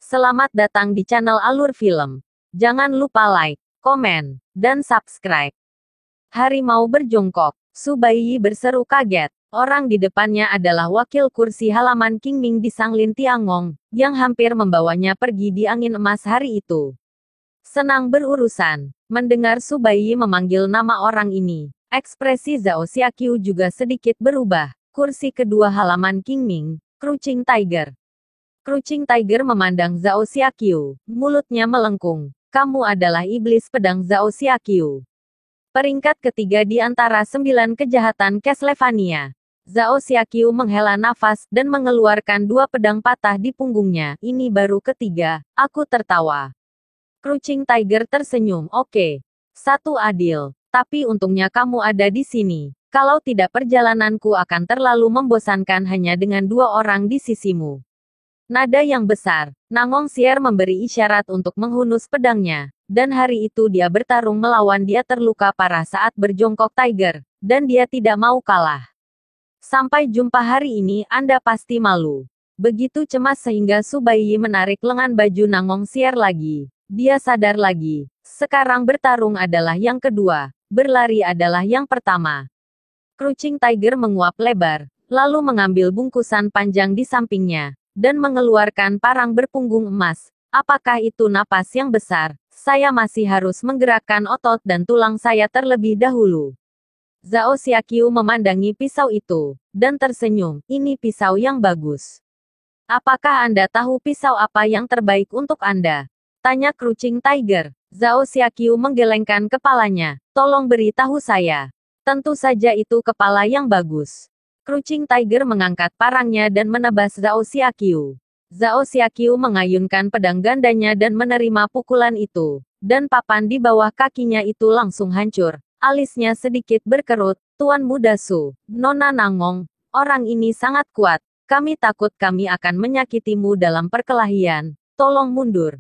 Selamat datang di channel Alur Film. Jangan lupa like, komen, dan subscribe. Harimau berjongkok. Su Baiyi berseru kaget. Orang di depannya adalah wakil kursi halaman King Ming di Sanglin Tiangong, yang hampir membawanya pergi di angin emas hari itu. Senang berurusan. Mendengar Su Baiyi memanggil nama orang ini, ekspresi Zhao Xiaqiu juga sedikit berubah. Kursi kedua halaman King Ming, Crouching Tiger. Crouching Tiger memandang Zhao Xiaqiu, mulutnya melengkung. Kamu adalah iblis pedang Zhao Xiaqiu. Peringkat ketiga di antara 9 kejahatan Castlevania. Zhao Xiaqiu menghela nafas dan mengeluarkan 2 pedang patah di punggungnya. Ini baru ketiga, aku tertawa. Crouching Tiger tersenyum. Oke. Satu adil. Tapi untungnya kamu ada di sini. Kalau tidak perjalananku akan terlalu membosankan hanya dengan 2 orang di sisimu. Nada yang besar. Nangong Xier memberi isyarat untuk menghunus pedangnya. Dan hari itu dia bertarung melawan dia terluka parah saat berjongkok Tiger. Dan dia tidak mau kalah. Sampai jumpa hari ini Anda pasti malu. Begitu cemas sehingga Su Baiyi menarik lengan baju Nangong Xier lagi. Dia sadar lagi. Sekarang bertarung adalah yang kedua. Berlari adalah yang pertama. Crouching Tiger menguap lebar. Lalu mengambil bungkusan panjang di sampingnya. Dan mengeluarkan parang berpunggung emas. Apakah itu napas yang besar? Saya masih harus menggerakkan otot dan tulang saya terlebih dahulu. Zhao Xiaqiu memandangi pisau itu, dan tersenyum. Ini pisau yang bagus. Apakah Anda tahu pisau apa yang terbaik untuk Anda? Tanya Crouching Tiger. Zhao Xiaqiu menggelengkan kepalanya. Tolong beritahu saya. Tentu saja itu kepala yang bagus. Crouching Tiger mengangkat parangnya dan menebas Zhao Xiaqiu. Zhao Xiaqiu mengayunkan pedang gandanya dan menerima pukulan itu. Dan papan di bawah kakinya itu langsung hancur. Alisnya sedikit berkerut. Tuan Muda Su, Nona Nangong, orang ini sangat kuat. Kami takut kami akan menyakitimu dalam perkelahian. Tolong mundur.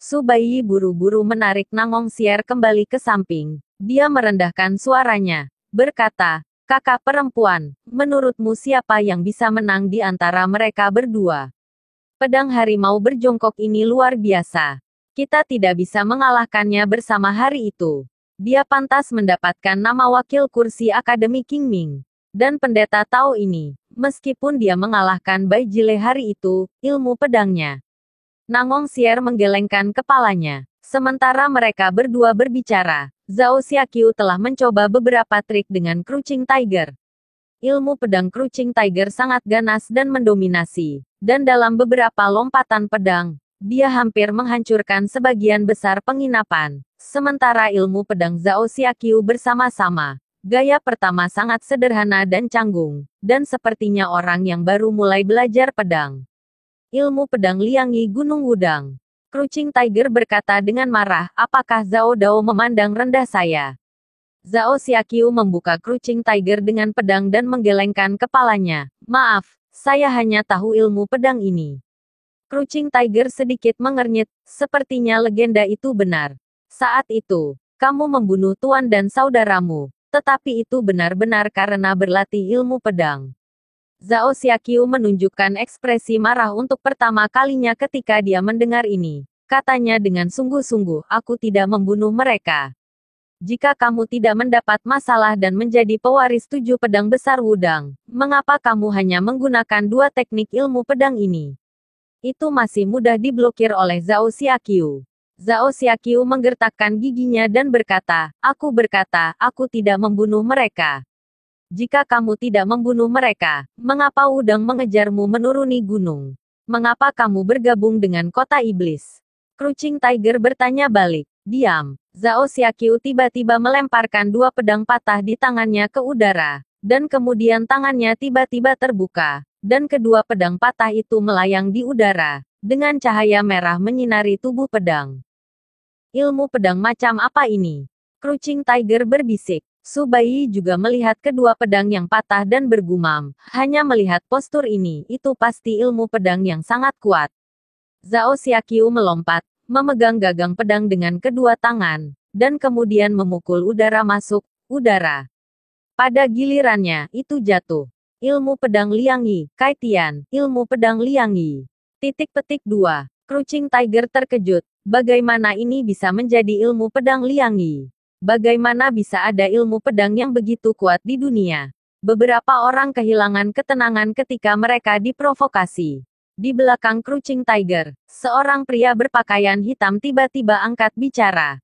Su Baiyi buru-buru menarik Nangong Xier kembali ke samping. Dia merendahkan suaranya. Berkata, kakak perempuan, menurutmu siapa yang bisa menang di antara mereka berdua? Pedang harimau berjongkok ini luar biasa. Kita tidak bisa mengalahkannya bersama hari itu. Dia pantas mendapatkan nama wakil kursi Akademi King Ming. Dan pendeta tahu ini. Meskipun dia mengalahkan Bai Jile hari itu, ilmu pedangnya. Nangong Xier menggelengkan kepalanya. Sementara mereka berdua berbicara, Zhao Xiaqiu telah mencoba beberapa trik dengan Crouching Tiger. Ilmu pedang Crouching Tiger sangat ganas dan mendominasi. Dan dalam beberapa lompatan pedang, dia hampir menghancurkan sebagian besar penginapan. Sementara ilmu pedang Zhao Xiaqiu bersama-sama. Gaya pertama sangat sederhana dan canggung. Dan sepertinya orang yang baru mulai belajar pedang. Ilmu pedang Liangi Gunung Wudang. Crouching Tiger berkata dengan marah, apakah Zhao Dao memandang rendah saya? Zhao Xiaqiu membuka Crouching Tiger dengan pedang dan menggelengkan kepalanya. Maaf, saya hanya tahu ilmu pedang ini. Crouching Tiger sedikit mengernyit, sepertinya legenda itu benar. Saat itu, kamu membunuh tuan dan saudaramu, tetapi itu benar-benar karena berlatih ilmu pedang. Zhao Xiaqiu menunjukkan ekspresi marah untuk pertama kalinya ketika dia mendengar ini. Katanya dengan sungguh-sungguh, aku tidak membunuh mereka. Jika kamu tidak mendapat masalah dan menjadi pewaris 7 pedang besar Wudang, mengapa kamu hanya menggunakan 2 teknik ilmu pedang ini? Itu masih mudah diblokir oleh Zhao Xiaqiu. Zhao Xiaqiu menggertakkan giginya dan berkata, aku tidak membunuh mereka. Jika kamu tidak membunuh mereka, mengapa Wudang mengejarmu menuruni gunung? Mengapa kamu bergabung dengan kota iblis? Crouching Tiger bertanya balik. Diam. Zhao Xiaqiu tiba-tiba melemparkan 2 pedang patah di tangannya ke udara. Dan kemudian tangannya tiba-tiba terbuka. Dan kedua pedang patah itu melayang di udara. Dengan cahaya merah menyinari tubuh pedang. Ilmu pedang macam apa ini? Crouching Tiger berbisik. Su Baiyi juga melihat kedua pedang yang patah dan bergumam. Hanya melihat postur ini, itu pasti ilmu pedang yang sangat kuat. Zhao Xiaqiu melompat, memegang gagang pedang dengan kedua tangan, dan kemudian memukul udara masuk, udara. Pada gilirannya, itu jatuh. Ilmu pedang Liangi, Kaitian, ilmu pedang Liangi. Titik petik 2. Crouching Tiger terkejut. Bagaimana ini bisa menjadi ilmu pedang Liang Yi? Bagaimana bisa ada ilmu pedang yang begitu kuat di dunia? Beberapa orang kehilangan ketenangan ketika mereka diprovokasi. Di belakang Crouching Tiger, seorang pria berpakaian hitam tiba-tiba angkat bicara.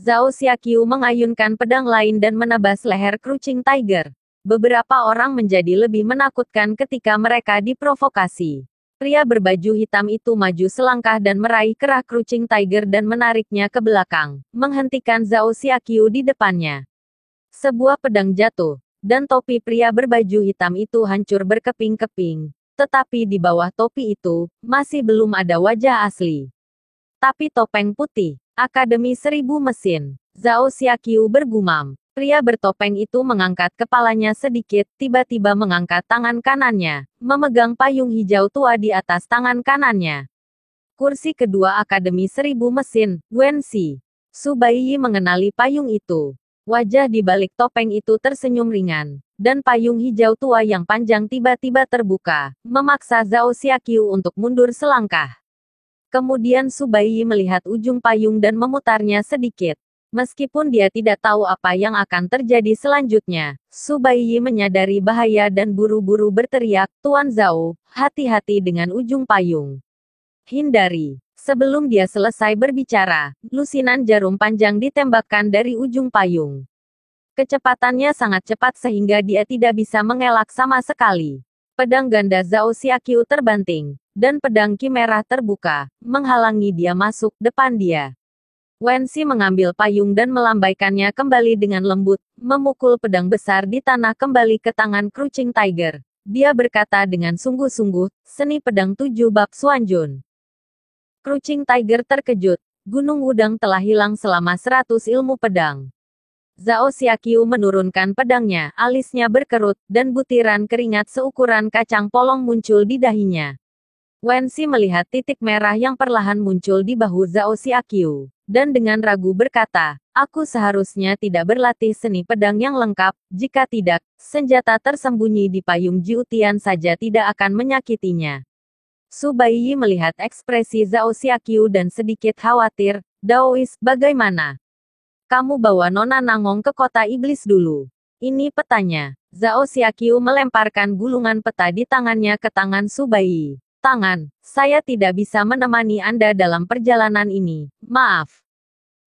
Zhao Xiaqiu mengayunkan pedang lain dan menebas leher Crouching Tiger. Beberapa orang menjadi lebih menakutkan ketika mereka diprovokasi. Pria berbaju hitam itu maju selangkah dan meraih kerah Crouching Tiger dan menariknya ke belakang, menghentikan Zhao Xiaqiu di depannya. Sebuah pedang jatuh, dan topi pria berbaju hitam itu hancur berkeping-keping. Tetapi di bawah topi itu, masih belum ada wajah asli. Tapi topeng putih, Akademi Seribu Mesin, Zhao Xiaqiu bergumam. Pria bertopeng itu mengangkat kepalanya sedikit, tiba-tiba mengangkat tangan kanannya, memegang payung hijau tua di atas tangan kanannya. Kursi kedua Akademi Seribu Mesin, Wenxi. Su Baiyi mengenali payung itu. Wajah di balik topeng itu tersenyum ringan, dan payung hijau tua yang panjang tiba-tiba terbuka, memaksa Zhao Xiaqiu untuk mundur selangkah. Kemudian Su Baiyi melihat ujung payung dan memutarnya sedikit. Meskipun dia tidak tahu apa yang akan terjadi selanjutnya, Su Baiyi menyadari bahaya dan buru-buru berteriak, "Tuan Zhao, hati-hati dengan ujung payung. Hindari." Sebelum dia selesai berbicara, lusinan jarum panjang ditembakkan dari ujung payung. Kecepatannya sangat cepat sehingga dia tidak bisa mengelak sama sekali. Pedang ganda Zhao Xiaqiu terbanting, dan pedang Ki merah terbuka, menghalangi dia masuk depan dia. Wenxi mengambil payung dan melambaikannya kembali dengan lembut, memukul pedang besar di tanah kembali ke tangan Crouching Tiger. Dia berkata dengan sungguh-sungguh, "Seni pedang 7 bab Xuanjun." Crouching Tiger terkejut. Gunung Wudang telah hilang selama 100 ilmu pedang. Zhao Xiaqiu menurunkan pedangnya, alisnya berkerut, dan butiran keringat seukuran kacang polong muncul di dahinya. Wenxi melihat titik merah yang perlahan muncul di bahu Zhao Xiaqiu. Dan dengan ragu berkata, "Aku seharusnya tidak berlatih seni pedang yang lengkap, jika tidak, senjata tersembunyi di payung Jiutian saja tidak akan menyakitinya." Su Baiyi melihat ekspresi Zhao Xiaqiu dan sedikit khawatir, "Daois, bagaimana? Kamu bawa Nona Nangong ke kota iblis dulu." Ini petanya. Zhao Xiaqiu melemparkan gulungan peta di tangannya ke tangan Su Baiyi. "Tangan, saya tidak bisa menemani Anda dalam perjalanan ini, maaf.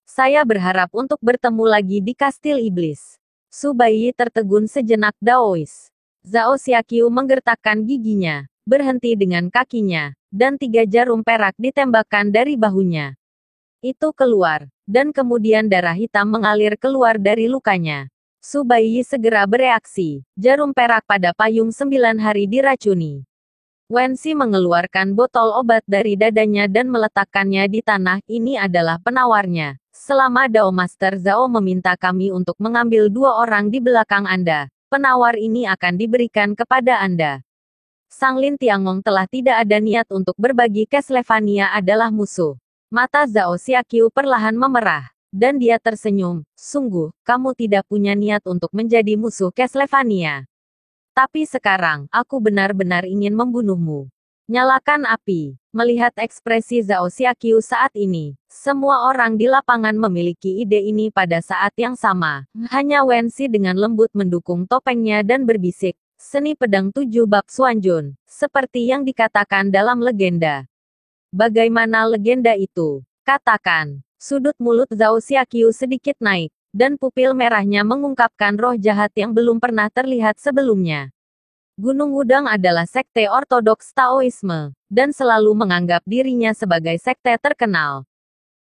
Saya berharap untuk bertemu lagi di Kastil Iblis." Su Baiyi tertegun sejenak. "Daois." Zhao Xiaqiu menggertakkan giginya, berhenti dengan kakinya, dan 3 jarum perak ditembakkan dari bahunya. Itu keluar, dan kemudian darah hitam mengalir keluar dari lukanya. Su Baiyi segera bereaksi, jarum perak pada payung 9 hari diracuni. Wenxi mengeluarkan botol obat dari dadanya dan meletakkannya di tanah. "Ini adalah penawarnya. Selama Dao Master Zhao meminta kami untuk mengambil 2 orang di belakang Anda, penawar ini akan diberikan kepada Anda." Sang Lin Tiangong telah tidak ada niat untuk berbagi. Castlevania adalah musuh. Mata Zhao Xiaqiu perlahan memerah, dan dia tersenyum. "Sungguh, kamu tidak punya niat untuk menjadi musuh Castlevania. Tapi sekarang, aku benar-benar ingin membunuhmu. Nyalakan api." Melihat ekspresi Zhao Xiaqiu saat ini, semua orang di lapangan memiliki ide ini pada saat yang sama. Hanya Wenxi dengan lembut mendukung topengnya dan berbisik, "Seni pedang 7 bab Xuanjun, seperti yang dikatakan dalam legenda." "Bagaimana legenda itu? Katakan." Sudut mulut Zhao Xiaqiu sedikit naik, dan pupil merahnya mengungkapkan roh jahat yang belum pernah terlihat sebelumnya. Gunung Wudang adalah sekte ortodoks Taoisme, dan selalu menganggap dirinya sebagai sekte terkenal.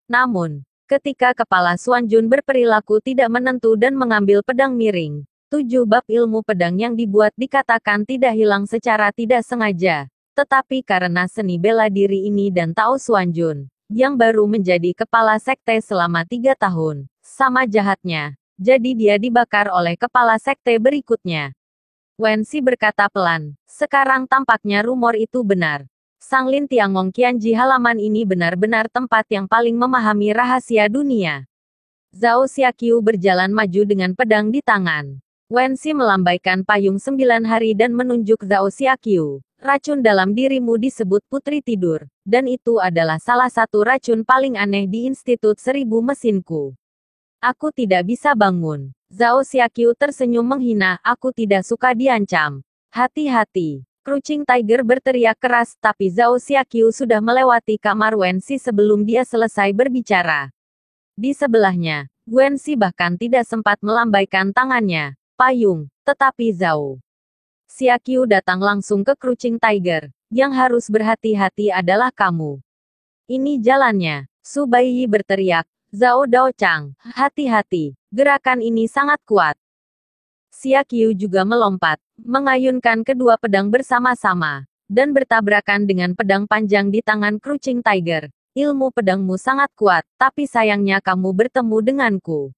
Namun, ketika kepala Xuanjun berperilaku tidak menentu dan mengambil pedang miring, 7 bab ilmu pedang yang dibuat dikatakan tidak hilang secara tidak sengaja, tetapi karena seni bela diri ini dan Tao Xuanjun, yang baru menjadi kepala sekte selama 3 tahun, sama jahatnya, jadi dia dibakar oleh kepala sekte berikutnya. Wenxi berkata pelan, "Sekarang tampaknya rumor itu benar. Sang Lin Tiangong Qianji, halaman ini benar-benar tempat yang paling memahami rahasia dunia." Zhao Xiaqiu berjalan maju dengan pedang di tangan. Wenxi melambaikan payung 9 hari dan menunjuk Zhao Xiaqiu. Racun dalam dirimu disebut putri tidur, dan itu adalah salah satu racun paling aneh di Institut Seribu Mesinku. Aku tidak bisa bangun. Zhao Xiaqiu tersenyum menghina, aku tidak suka diancam. Hati-hati. Crouching Tiger berteriak keras, tapi Zhao Xiaqiu sudah melewati kamar Wensi sebelum dia selesai berbicara. Di sebelahnya, Wensi bahkan tidak sempat melambaikan tangannya. Payung, tetapi Zhao Xiaqiu datang langsung ke Crouching Tiger. Yang harus berhati-hati adalah kamu. Ini jalannya. Su Baiyi berteriak. Zhao Daochang, hati-hati. Gerakan ini sangat kuat. Xiaqiu juga melompat, mengayunkan kedua pedang bersama-sama, dan bertabrakan dengan pedang panjang di tangan Crouching Tiger. Ilmu pedangmu sangat kuat, tapi sayangnya kamu bertemu denganku.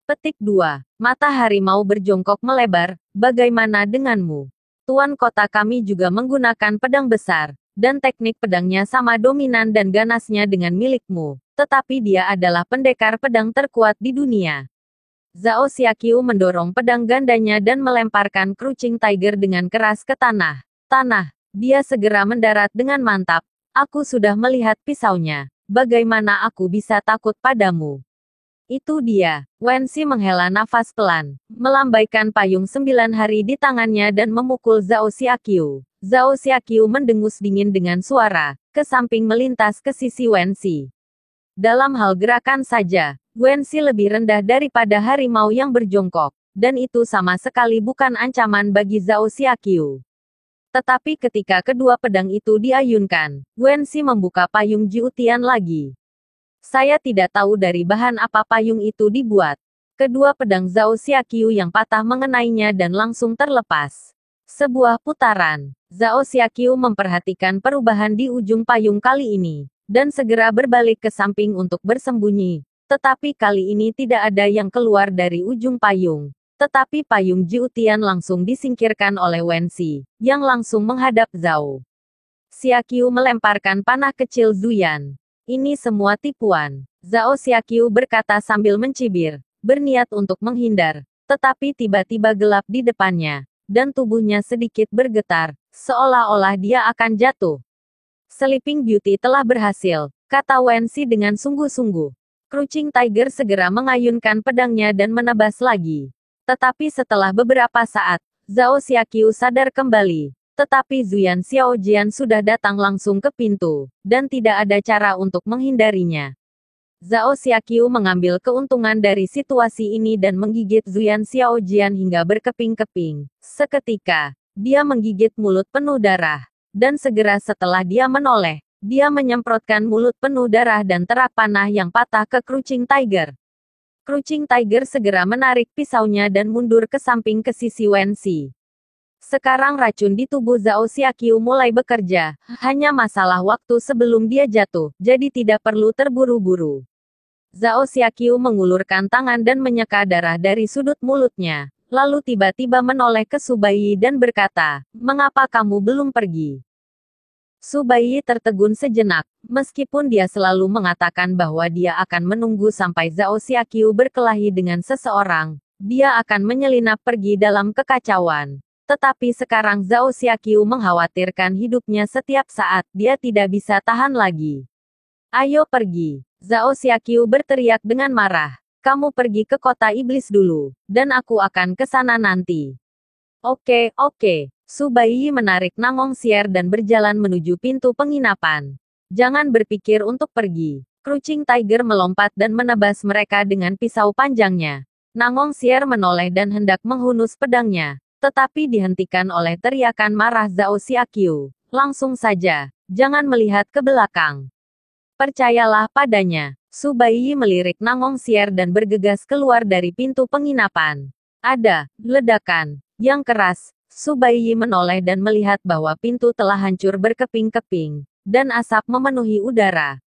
Petik 2. Mata harimau berjongkok melebar, bagaimana denganmu? Tuan kota kami juga menggunakan pedang besar, dan teknik pedangnya sama dominan dan ganasnya dengan milikmu, tetapi dia adalah pendekar pedang terkuat di dunia. Zhao Xiaqiu mendorong pedang gandanya dan melemparkan Crouching Tiger dengan keras ke tanah. Tanah. Dia segera mendarat dengan mantap. Aku sudah melihat pisaunya. Bagaimana aku bisa takut padamu? Itu dia. Wensi menghela nafas pelan, melambaikan payung 9 hari di tangannya dan memukul Zhao Xiaqiu. Zhao Xiaqiu mendengus dingin dengan suara, ke samping melintas ke sisi Wensi. Dalam hal gerakan saja, Wensi lebih rendah daripada harimau yang berjongkok, dan itu sama sekali bukan ancaman bagi Zhao Xiaqiu. Tetapi ketika kedua pedang itu diayunkan, Wensi membuka payung Jiutian lagi. Saya tidak tahu dari bahan apa payung itu dibuat. Kedua pedang Zhao Xiaqiu yang patah mengenainya dan langsung terlepas. Sebuah putaran. Zhao Xiaqiu memperhatikan perubahan di ujung payung kali ini, dan segera berbalik ke samping untuk bersembunyi. Tetapi kali ini tidak ada yang keluar dari ujung payung. Tetapi payung Jiutian langsung disingkirkan oleh Wensi, yang langsung menghadap Zhao Xiaqiu melemparkan panah kecil Zuyan. Ini semua tipuan. Zhao Xiaqiu berkata sambil mencibir, berniat untuk menghindar. Tetapi tiba-tiba gelap di depannya, dan tubuhnya sedikit bergetar, seolah-olah dia akan jatuh. Sleeping Beauty telah berhasil, kata Wensi dengan sungguh-sungguh. Crouching Tiger segera mengayunkan pedangnya dan menebas lagi. Tetapi setelah beberapa saat, Zhao Xiaqiu sadar kembali. Tetapi Zuyan Xiaojian sudah datang langsung ke pintu, dan tidak ada cara untuk menghindarinya. Zhao Xiaqiu mengambil keuntungan dari situasi ini dan menggigit Zuyan Xiaojian hingga berkeping-keping. Seketika, dia menggigit mulut penuh darah. Dan segera setelah dia menoleh, dia menyemprotkan mulut penuh darah dan terak panah yang patah ke Crouching Tiger. Crouching Tiger segera menarik pisaunya dan mundur ke samping ke sisi Wensi. Sekarang racun di tubuh Zhao Xiaqiu mulai bekerja, hanya masalah waktu sebelum dia jatuh, jadi tidak perlu terburu-buru. Zhao Xiaqiu mengulurkan tangan dan menyeka darah dari sudut mulutnya, lalu tiba-tiba menoleh ke Su Baiyi dan berkata, mengapa kamu belum pergi? Su Baiyi tertegun sejenak, meskipun dia selalu mengatakan bahwa dia akan menunggu sampai Zhao Xiaqiu berkelahi dengan seseorang, dia akan menyelinap pergi dalam kekacauan. Tetapi sekarang Zhao Xiaqiu mengkhawatirkan hidupnya setiap saat, dia tidak bisa tahan lagi. Ayo pergi. Zhao Xiaqiu berteriak dengan marah. Kamu pergi ke kota iblis dulu, dan aku akan ke sana nanti. Oke. Su Baiyi menarik Nangong Xier dan berjalan menuju pintu penginapan. Jangan berpikir untuk pergi. Crouching Tiger melompat dan menebas mereka dengan pisau panjangnya. Nangong Xier menoleh dan hendak menghunus pedangnya, tetapi dihentikan oleh teriakan marah Zhao Xiaqiu. Langsung saja, jangan melihat ke belakang. Percayalah padanya. Su Baiyi melirik Nangong Xier dan bergegas keluar dari pintu penginapan. Ada ledakan yang keras. Su Baiyi menoleh dan melihat bahwa pintu telah hancur berkeping-keping, dan asap memenuhi udara.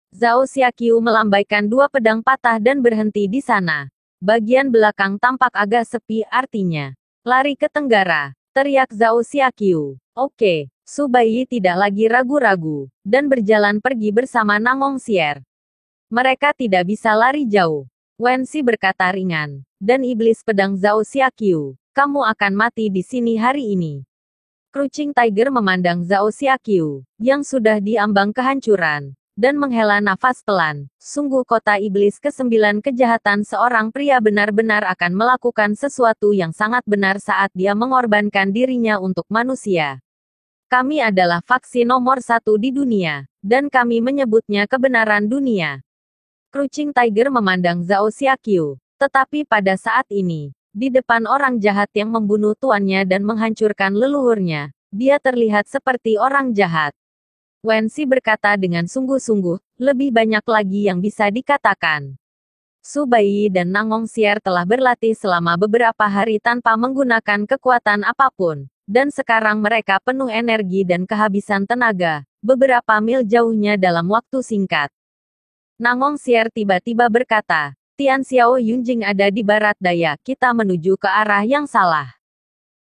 Zhao Xiaqiu melambaikan dua pedang patah dan berhenti di sana. Bagian belakang tampak agak sepi, artinya lari ke tenggara, teriak Zhao Xiaqiu. Oke, Su Baiyi tidak lagi ragu-ragu, dan berjalan pergi bersama Nangong Xier. Mereka tidak bisa lari jauh. Wensi berkata ringan, dan iblis pedang Zhao Xiaqiu, kamu akan mati di sini hari ini. Crouching Tiger memandang Zhao Xiaqiu, yang sudah diambang kehancuran, dan menghela nafas pelan. Sungguh kota iblis ke-9 kejahatan seorang pria benar-benar akan melakukan sesuatu yang sangat benar saat dia mengorbankan dirinya untuk manusia. Kami adalah faksi nomor 1 di dunia, dan kami menyebutnya kebenaran dunia. Crouching Tiger memandang Zhao Xiaqiu, tetapi pada saat ini, di depan orang jahat yang membunuh tuannya dan menghancurkan leluhurnya, dia terlihat seperti orang jahat. Wen Xi berkata dengan sungguh-sungguh, lebih banyak lagi yang bisa dikatakan. Su Baiyi dan Nangong Xier telah berlatih selama beberapa hari tanpa menggunakan kekuatan apapun, dan sekarang mereka penuh energi dan kehabisan tenaga, beberapa mil jauhnya dalam waktu singkat. Nangong Xier tiba-tiba berkata, Tian Xiao Yunjing ada di barat daya, kita menuju ke arah yang salah.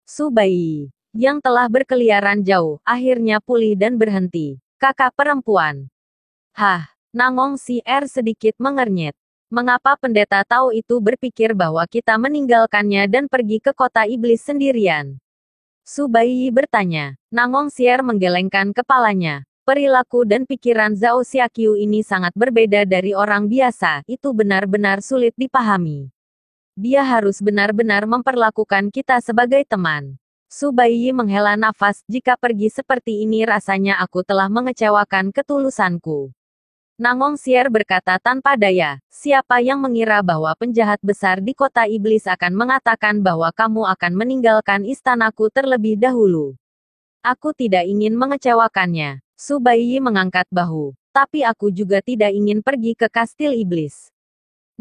Su Baiyi, yang telah berkeliaran jauh, akhirnya pulih dan berhenti. Kakak perempuan. Hah, Nangong Xier sedikit mengernyit. Mengapa pendeta tahu itu berpikir bahwa kita meninggalkannya dan pergi ke kota iblis sendirian? Su Baiyi bertanya. Nangong Xier menggelengkan kepalanya. Perilaku dan pikiran Zhao Xiaqiu ini sangat berbeda dari orang biasa, itu benar-benar sulit dipahami. Dia harus benar-benar memperlakukan kita sebagai teman. Su Baiyi menghela nafas, jika pergi seperti ini rasanya aku telah mengecewakan ketulusanku. Nangong Xier berkata tanpa daya, siapa yang mengira bahwa penjahat besar di kota iblis akan mengatakan bahwa kamu akan meninggalkan istanaku terlebih dahulu. Aku tidak ingin mengecewakannya. Su Baiyi mengangkat bahu. Tapi aku juga tidak ingin pergi ke kastil iblis.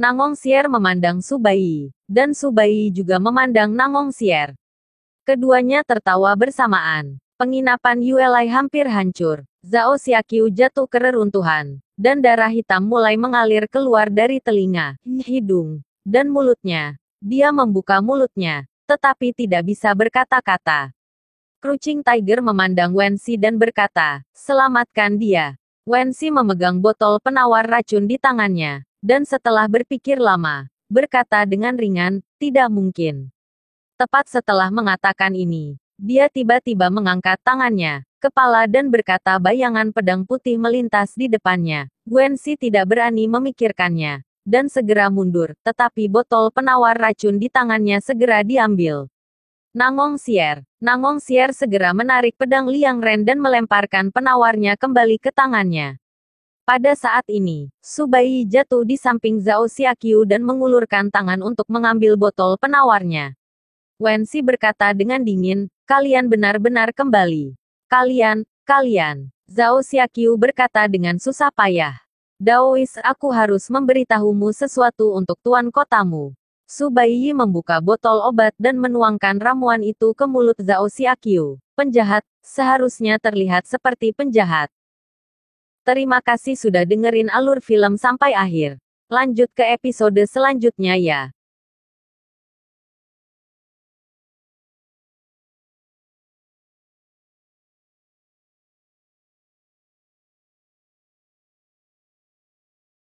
Nangong Xier memandang Su Baiyi, dan Su Baiyi juga memandang Nangong Xier. Keduanya tertawa bersamaan. Penginapan Yuelai hampir hancur. Zhao Xiaqiu jatuh ke reruntuhan, dan darah hitam mulai mengalir keluar dari telinga, hidung, dan mulutnya. Dia membuka mulutnya, tetapi tidak bisa berkata-kata. Crouching Tiger memandang Wen Xi dan berkata, selamatkan dia. Wen Xi memegang botol penawar racun di tangannya, dan setelah berpikir lama, berkata dengan ringan, tidak mungkin. Tepat setelah mengatakan ini, dia tiba-tiba mengangkat tangannya, kepala dan berkata bayangan pedang putih melintas di depannya. Wen Xi tidak berani memikirkannya, dan segera mundur, tetapi botol penawar racun di tangannya segera diambil. Nangong Xier segera menarik pedang Liang Ren dan melemparkan penawarnya kembali ke tangannya. Pada saat ini, Su Baiyi jatuh di samping Zhao Xiaqiu dan mengulurkan tangan untuk mengambil botol penawarnya. Wen Xi berkata dengan dingin, kalian benar-benar kembali. Kalian. Zhao Xiaqiu berkata dengan susah payah. Daois, aku harus memberitahumu sesuatu untuk tuan kotamu. Su Baiyi membuka botol obat dan menuangkan ramuan itu ke mulut Zhao Xiaqiu. Penjahat, seharusnya terlihat seperti penjahat. Terima kasih sudah dengerin alur film sampai akhir. Lanjut ke episode selanjutnya ya.